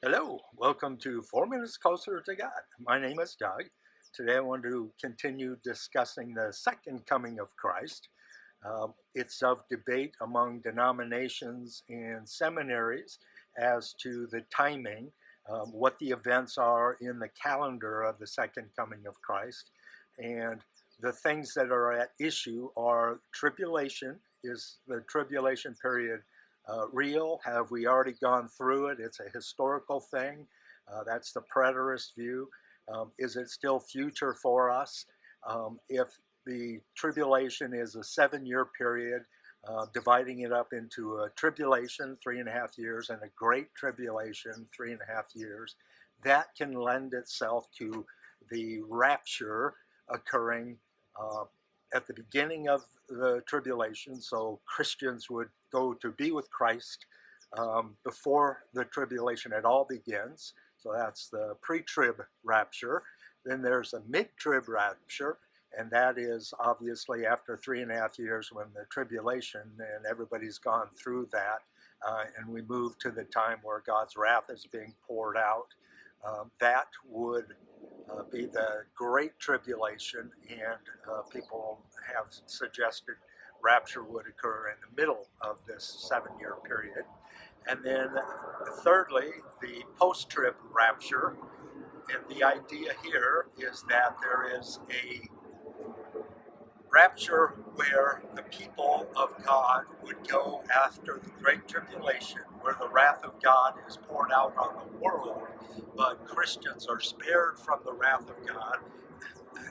Hello, welcome to 4 Minutes Closer to God. My name is Doug. Today I want to continue discussing the second coming of Christ. It's of debate among denominations and seminaries as to the timing, what the events are in the calendar of the second coming of Christ. And the things that are at issue are tribulation. Is the tribulation period real? Have we already gone through it? It's a historical thing. That's the preterist view. Is it still future for us? If the tribulation is a 7-year period, dividing it up into a tribulation, 3.5 years, and a great tribulation, 3.5 years, that can lend itself to the rapture occurring at the beginning of the tribulation. So Christians would go to be with Christ before the tribulation at all begins. So that's the pre-trib rapture. Then there's a mid-trib rapture, and that is obviously after 3.5 years when the tribulation and everybody's gone through that, and we move to the time where God's wrath is being poured out. That would be the Great Tribulation, and people have suggested rapture would occur in the middle of this 7-year period. And then thirdly, the post-trib rapture. And the idea here is that there is a rapture where the people of God would go after the Great Tribulation, where the wrath of God is poured out on the world, but Christians are spared from the wrath of God,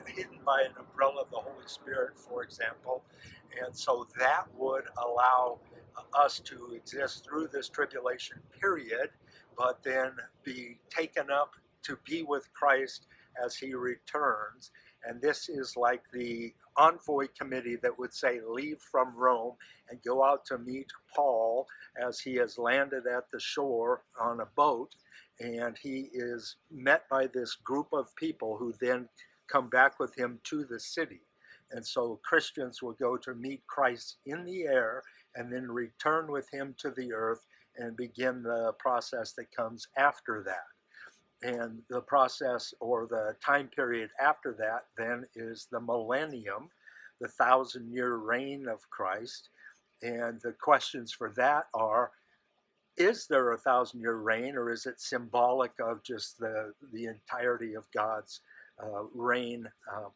hidden by an umbrella of the Holy Spirit, for example. And so that would allow us to exist through this tribulation period, but then be taken up to be with Christ as he returns. And this is like the envoy committee that would say, leave from Rome and go out to meet Paul as he has landed at the shore on a boat. And he is met by this group of people who then come back with him to the city. And so Christians will go to meet Christ in the air and then return with him to the earth and begin the process that comes after that. And the process or the time period after that then is the millennium, the 1,000-year reign of Christ. And the questions for that are, is there a 1,000-year reign, or is it symbolic of just the entirety of God's reign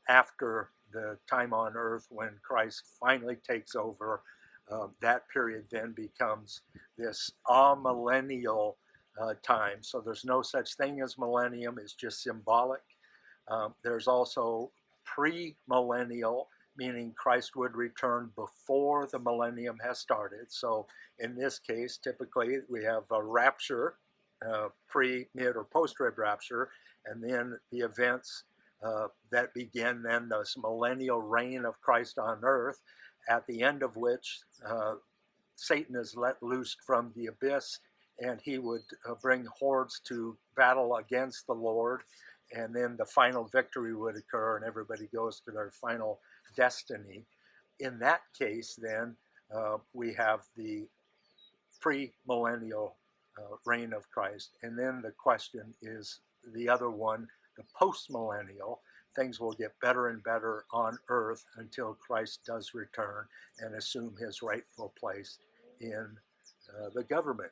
after the time on earth when Christ finally takes over? That period then becomes this amillennial time. So there's no such thing as millennium, it's just symbolic. There's also pre-millennial, meaning Christ would return before the millennium has started. So in this case, typically we have a rapture, pre, mid, or post-trib rapture, and then the events that begin then this millennial reign of Christ on earth, at the end of which Satan is let loose from the abyss, and he would bring hordes to battle against the Lord, and then the final victory would occur and everybody goes to their final destiny. In that case, then, we have the pre-millennial reign of Christ. And then the question is the other one, the post-millennial. Things will get better and better on earth until Christ does return and assume his rightful place in the government.